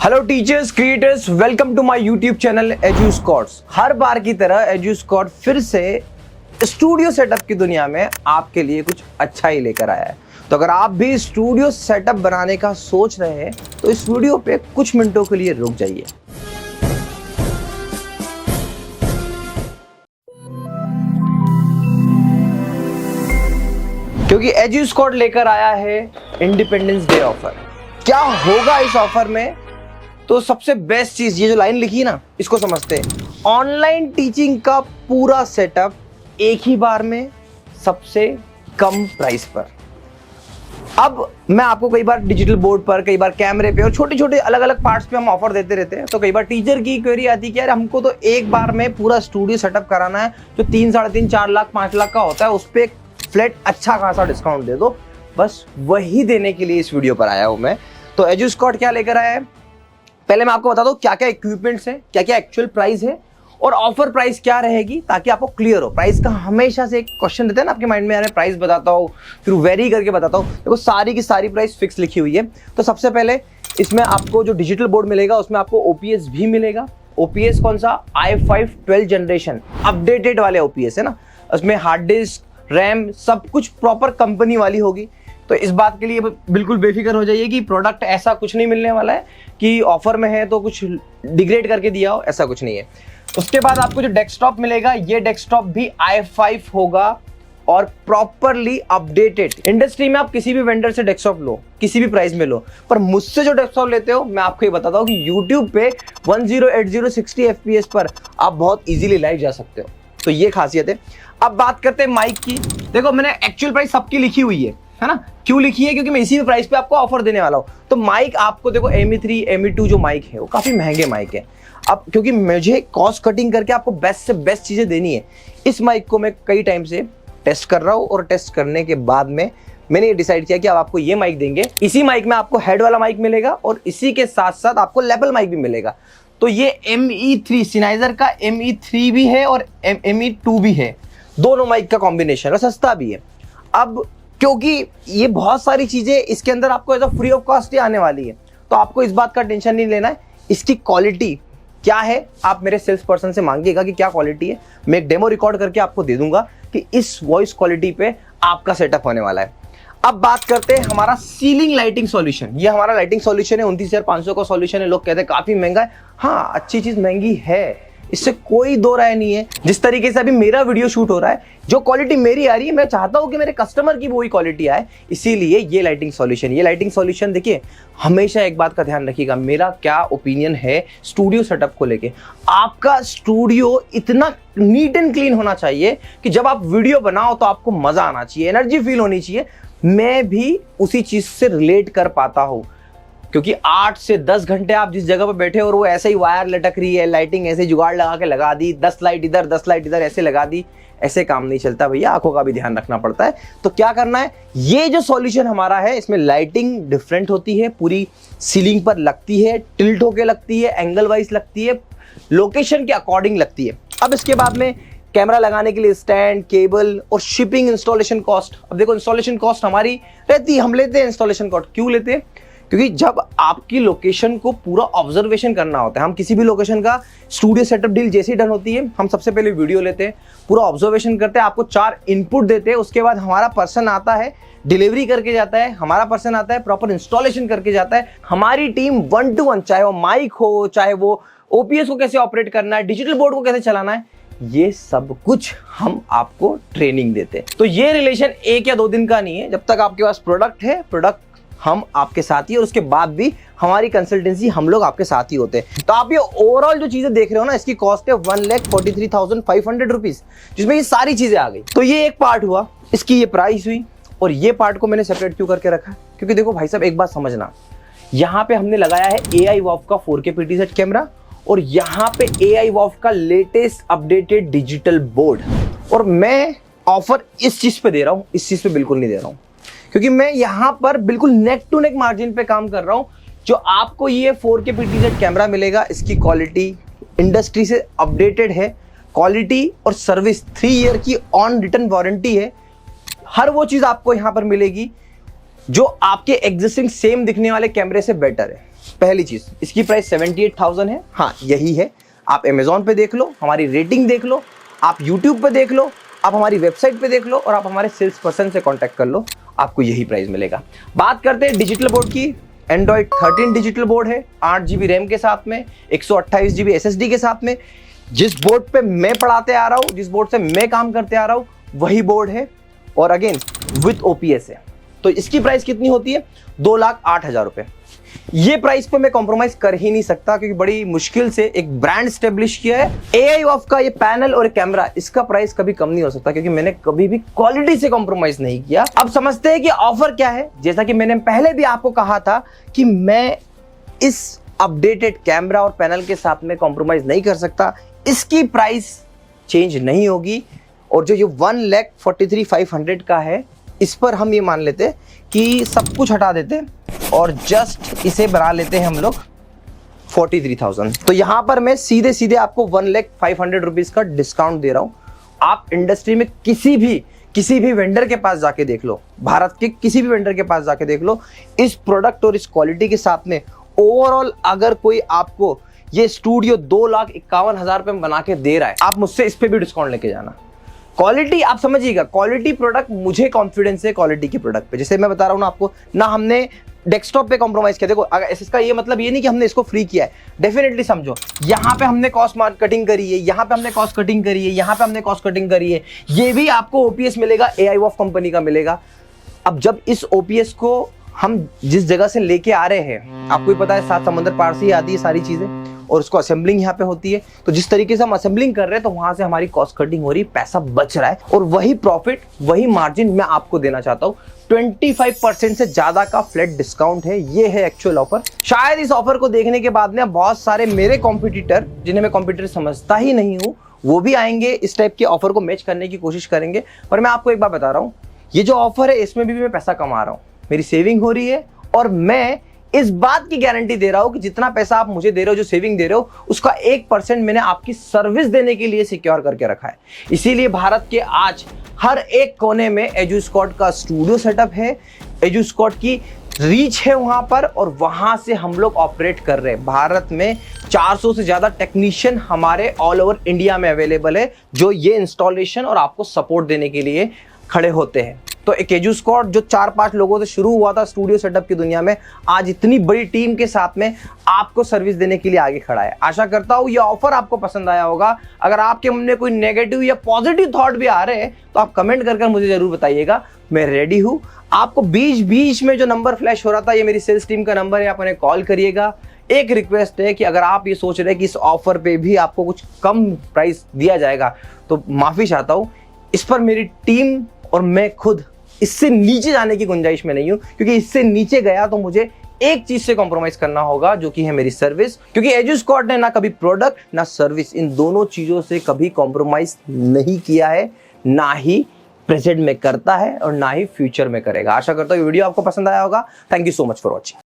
Hello teachers creators, welcome to my YouTube channel Eduscots. हर बार की तरह एजुस्कॉट फिर से स्टूडियो सेटअप की दुनिया में आपके लिए कुछ अच्छा ही लेकर आया है। तो अगर आप भी स्टूडियो सेटअप बनाने का सोच रहे हैं तो इस वीडियो पे कुछ मिनटों के लिए रुक जाइए। क्योंकि एजुस्कॉट लेकर आया है इंडिपेंडेंस डे ऑफर। क्या होगा इस ऑफर में? तो सबसे बेस्ट चीज, ये जो लाइन लिखी है ना, इसको समझते हैं। ऑनलाइन टीचिंग का पूरा सेटअप एक ही बार में सबसे कम प्राइस पर। अब मैं आपको कई बार डिजिटल बोर्ड पर, कई बार कैमरे पे और छोटे छोटे अलग अलग पार्ट्स पे हम ऑफर देते रहते हैं। तो कई बार टीचर की क्वेरी आती है कि यार हमको तो एक बार में पूरा स्टूडियो सेटअप कराना है, जो 3, 3.5, 4 लाख 5 लाख का होता है, उस पर एक फ्लैट अच्छा खासा डिस्काउंट दे दो। बस वही देने के लिए इस वीडियो पर आया हूं मैं। तो एजुस्कॉट क्या लेकर आया है, पहले मैं आपको बता दूं क्या क्या इक्विपमेंट्स है, क्या क्या एक्चुअल प्राइस है और ऑफर प्राइस क्या रहेगी, ताकि आपको क्लियर हो। प्राइस का हमेशा से एक क्वेश्चन रहता है ना आपके माइंड में, यार प्राइस बताता हूँ फिर वेरी करके बताता हूँ। देखो सारी की सारी प्राइस फिक्स लिखी हुई है। तो सबसे पहले इसमें आपको जो डिजिटल बोर्ड मिलेगा उसमें आपको ओपीएस भी मिलेगा। ओपीएस कौन सा? i5 12 जनरेशन अपडेटेड वाले ओपीएस है ना। उसमें हार्ड डिस्क, रैम सब कुछ प्रॉपर कंपनी वाली होगी। तो इस बात के लिए बिल्कुल बेफिक्र हो जाइए कि प्रोडक्ट ऐसा कुछ नहीं मिलने वाला है कि ऑफर में है तो कुछ डिग्रेड करके दिया हो, ऐसा कुछ नहीं है। उसके बाद आपको जो डेस्कटॉप मिलेगा, ये डेस्कटॉप भी i5 होगा और प्रॉपरली अपडेटेड। इंडस्ट्री में आप किसी भी वेंडर से डेस्कटॉप लो, किसी भी प्राइस में लो, पर मुझसे जो डेस्कटॉप लेते हो मैं आपको ये बताता हूँ कि YouTube पे 1080 60 FPS पर आप बहुत इजीली लाइव जा सकते हो। तो ये खासियत है। अब बात करते हैं माइक की। देखो मैंने एक्चुअल प्राइस सबकी लिखी हुई है ना। क्यों लिखी है? क्योंकि मैं इसी प्राइस पे आपको ऑफर देने वाला हूं। तो माइक आपको देखो ME3 ME2 जो माइक है वो काफी महंगे माइक है। अब क्योंकि मुझे कॉस्ट कटिंग करके आपको बेस्ट से बेस्ट चीजें देनी है, इस माइक को मैं कई टाइम से टेस्ट कर रहा हूं और टेस्ट करने के बाद में मैंने ये डिसाइड किया कि अब आपको ये माइक देंगे। इसी माइक में आपको हेड वाला माइक मिलेगा और इसी के साथ साथ आपको लेवल माइक भी मिलेगा। तो ये ME3 Sennheiser का ME3 भी है और ME2 भी है, दोनों माइक का कॉम्बिनेशन और सस्ता भी है। अब क्योंकि ये बहुत सारी चीजें इसके अंदर आपको as a free of cost ही आने वाली है, तो आपको इस बात का टेंशन नहीं लेना है। इसकी क्वालिटी क्या है आप मेरे सेल्स पर्सन से मांगिएगा कि क्या क्वालिटी है, मैं एक डेमो रिकॉर्ड करके आपको दे दूंगा कि इस वॉइस क्वालिटी पे आपका सेटअप होने वाला है। अब बात करते हैं हमारा सीलिंग लाइटिंग सॉल्यूशन। ये हमारा लाइटिंग सॉल्यूशन है, 29,500 का सॉल्यूशन है। लोग कहते हैं काफी महंगा है। हाँ, अच्छी चीज महंगी है, इससे कोई दो राय नहीं है। जिस तरीके से अभी मेरा वीडियो शूट हो रहा है, जो क्वालिटी मेरी आ रही है, मैं चाहता हूं कि मेरे कस्टमर की वही क्वालिटी आए, इसीलिए ये लाइटिंग सॉल्यूशन देखिए। हमेशा एक बात का ध्यान रखिएगा, मेरा क्या ओपिनियन है स्टूडियो सेटअप को लेके। आपका स्टूडियो इतना नीट एंड क्लीन होना चाहिए कि जब आप वीडियो बनाओ तो आपको मजा आना चाहिए, एनर्जी फील होनी चाहिए। मैं भी उसी चीज से रिलेट कर पाता हूं, क्योंकि 8 से 10 घंटे आप जिस जगह पर बैठे और वो ऐसे ही वायर लटक रही है, लाइटिंग ऐसे जुगाड़ लगा के लगा दी, 10 लाइट इधर 10 लाइट इधर ऐसे लगा दी, ऐसे काम नहीं चलता भैया। आंखों का भी ध्यान रखना पड़ता है। तो क्या करना है, ये जो सॉल्यूशन हमारा है इसमें लाइटिंग डिफरेंट होती है, पूरी सीलिंग पर लगती है, टिल्ट होके लगती है, एंगल वाइज लगती है, लोकेशन के अकॉर्डिंग लगती है। अब इसके बाद में कैमरा लगाने के लिए स्टैंड, केबल और शिपिंग, इंस्टॉलेशन कॉस्ट। अब देखो इंस्टॉलेशन कॉस्ट हमारी रहती है, हम लेते हैं इंस्टॉलेशन कॉस्ट। क्यों लेते हैं? क्योंकि जब आपकी लोकेशन को पूरा ऑब्जर्वेशन करना होता है, हम किसी भी लोकेशन का स्टूडियो सेटअप डील जैसी डन होती है, हम सबसे पहले वीडियो लेते हैं, पूरा ऑब्जर्वेशन करते हैं, आपको 4 इनपुट देते हैं। उसके बाद हमारा पर्सन आता है, डिलीवरी करके जाता है, हमारा पर्सन आता है, प्रॉपर इंस्टॉलेशन करके जाता है। हमारी टीम 1 to 1, चाहे वो माइक हो, चाहे वो ओपीएस को कैसे ऑपरेट करना है, डिजिटल बोर्ड को कैसे चलाना है, ये सब कुछ हम आपको ट्रेनिंग देते हैं। तो ये रिलेशन 1 या 2 दिन का नहीं है। जब तक आपके पास प्रोडक्ट है, प्रोडक्ट हम आपके साथ ही, और उसके बाद भी हमारी कंसल्टेंसी हम लोग आपके साथ ही होते हैं। तो आप ये ओवरऑल जो चीजें देख रहे हो ना, इसकी कॉस्ट है 1,43,500 रुपीज, जिसमें ये सारी चीजें आ गई। तो ये एक पार्ट हुआ, इसकी ये प्राइस हुई। और ये पार्ट को मैंने सेपरेट क्यों करके रखा? क्योंकि देखो भाई साहब, एक बात समझना, यहाँ पे हमने लगाया है AI WOW का 4K PTZ कैमरा और यहाँ पे AI WOW का लेटेस्ट अपडेटेड डिजिटल बोर्ड। और मैं ऑफर इस चीज पे दे रहा हूँ, इस चीज पे बिल्कुल नहीं दे रहा हूँ, क्योंकि मैं यहां पर बिल्कुल नेक टू नेक मार्जिन पे काम कर रहा हूं। जो आपको ये 4K PTZ कैमरा मिलेगा, इसकी क्वालिटी इंडस्ट्री से अपडेटेड है, क्वालिटी और सर्विस 3 ईयर की ऑन रिटर्न वारंटी है। हर वो चीज आपको यहां पर मिलेगी जो आपके एग्जिस्टिंग सेम दिखने वाले कैमरे से बेटर है। पहली चीज, इसकी प्राइस 78,000 है। हाँ यही है, आप अमेजोन पे देख लो, हमारी रेटिंग देख लो, आप यूट्यूब पे देख लो, आप हमारी वेबसाइट पे देख लो, और आप हमारे सेल्स पर्सन से कांटेक्ट कर लो, आपको यही प्राइस मिलेगा। बात करते हैं डिजिटल बोर्ड की। एंड्रॉइड 13 डिजिटल बोर्ड है, 8 GB रैम के साथ में, 128 GB SSD के साथ में। जिस बोर्ड पे मैं पढ़ाते आ रहा हूँ, जिस बोर्ड से मैं काम करते आ रहा हूँ, वही बोर्ड है, और अगेन विद OPS है। तो इसकी प्राइस कितनी होती है? 2,08,000 रुपए। ये प्राइस पे मैं कॉम्प्रोमाइज कर ही नहीं सकता, क्योंकि बड़ी मुश्किल से एक ब्रांड स्टेब्लिश किया है। AIOF का ये पैनल और कैमरा, इसका प्राइस कभी कम नहीं हो सकता, क्योंकि मैंने कभी भी क्वालिटी से कॉम्प्रोमाइज नहीं किया। अब समझते हैं कि ऑफर क्या है। जैसा कि मैंने पहले भी आपको कहा था कि मैं इस अपडेटेड कैमरा और पैनल के साथ में कॉम्प्रोमाइज नहीं कर सकता, इसकी प्राइस चेंज नहीं होगी। और जो ये 1,43,500 का है, इस पर हम ये मान लेते कि सब कुछ हटा देते और जस्ट इसे बना लेते हैं हम लोग 43,000। तो यहां पर मैं सीधे सीधे आपको 1,05,000 रुपीज का डिस्काउंट दे रहा हूं। आप इंडस्ट्री में किसी भी वेंडर के पास जाके देख लो, भारत के किसी भी वेंडर के पास जाके देख लो, इस प्रोडक्ट और इस क्वालिटी के साथ में ओवरऑल अगर कोई आपको ये स्टूडियो 2,51,000 रुपए में बना के दे रहा है, आप मुझसे इस पे भी डिस्काउंट लेके जाना। क्वालिटी आप समझिएगा, क्वालिटी प्रोडक्ट, मुझे कॉन्फिडेंस है क्वालिटी के प्रोडक्ट पे। जैसे मैं बता रहा हूं ना आपको, ना हमने डेस्कटॉप पे कॉम्प्रोमाइज किया। देखो अगर इसका ये मतलब ये नहीं कि हमने इसको फ्री किया है, डेफिनेटली समझो, यहाँ पे हमने कॉस्ट कटिंग करी है, यहाँ पे हमने कॉस्ट कटिंग करी है, यहाँ पे हमने कॉस्ट कटिंग करी है। ये भी आपको OPS मिलेगा, AIOF कंपनी का मिलेगा। अब जब इस OPS को हम जिस जगह से लेके आ रहे हैं, आपको ही पता है 7 समंदर पार से ही आती है सारी चीजें, और उसको असेंबलिंग यहाँ पे होती है। तो जिस तरीके से हम असेंबलिंग कर रहे हैं, तो वहां से हमारी कॉस्ट कटिंग हो रही, पैसा बच रहा है, और वही प्रॉफिट, वही मार्जिन मैं आपको देना चाहता हूँ। 25% से ज्यादा का फ्लैट डिस्काउंट है। ये है एक्चुअल ऑफर। शायद इस ऑफर को देखने के बाद में बहुत सारे मेरे कॉम्पिटिटर, जिन्हें मैं कॉम्पिटिटर समझता ही नहीं हूँ, वो भी आएंगे, इस टाइप के ऑफर को मैच करने की कोशिश करेंगे। पर मैं आपको एक बात बता रहा हूँ, ये जो ऑफर है इसमें भी मैं पैसा कमा रहा हूँ, मेरी सेविंग हो रही है, और मैं इस बात की गारंटी दे रहा हूं कि जितना पैसा आप मुझे दे रहे हो, जो सेविंग दे रहे हो, उसका 1% मैंने आपकी सर्विस देने के लिए सिक्योर करके रखा है। इसीलिए भारत के आज हर एक कोने में एजुस्कॉट का स्टूडियो सेटअप है, एजुस्कॉट की रीच है वहां पर, और वहां से हम लोग ऑपरेट कर रहे हैं। भारत में 400 से ज्यादा टेक्नीशियन हमारे ऑल ओवर इंडिया में अवेलेबल है, जो ये इंस्टॉलेशन और आपको सपोर्ट देने के लिए खड़े होते हैं। तो एक एजुस्कॉट जो 4-5 लोगों से शुरू हुआ था स्टूडियो सेटअप की दुनिया में, आज इतनी बड़ी टीम के साथ में आपको सर्विस देने के लिए आगे खड़ा है। आशा करता हूं ये ऑफर आपको पसंद आया होगा। अगर आपके मन में कोई नेगेटिव या पॉजिटिव थॉट भी आ रहे हैं, तो आप कमेंट कर मुझे जरूर बताइएगा, मैं रेडी हूं। आपको बीच में जो नंबर फ्लैश हो रहा था, ये मेरी सेल्स टीम का नंबर है, आप उन्हें कॉल करिएगा। एक रिक्वेस्ट है कि अगर आप ये सोच रहे हैं कि इस ऑफर पे भी आपको कुछ कम प्राइस दिया जाएगा, तो माफी चाहता हूं, इस पर मेरी टीम और मैं खुद इससे नीचे जाने की गुंजाइश में नहीं हूं, क्योंकि इससे नीचे गया तो मुझे एक चीज से कॉम्प्रोमाइज करना होगा, जो कि है मेरी सर्विस। क्योंकि एजुस्कॉट ने ना कभी प्रोडक्ट ना सर्विस, इन दोनों चीजों से कभी कॉम्प्रोमाइज नहीं किया है, ना ही प्रेजेंट में करता है और ना ही फ्यूचर में करेगा। आशा करता हूं वीडियो आपको पसंद आया होगा। Thank you so much for watching.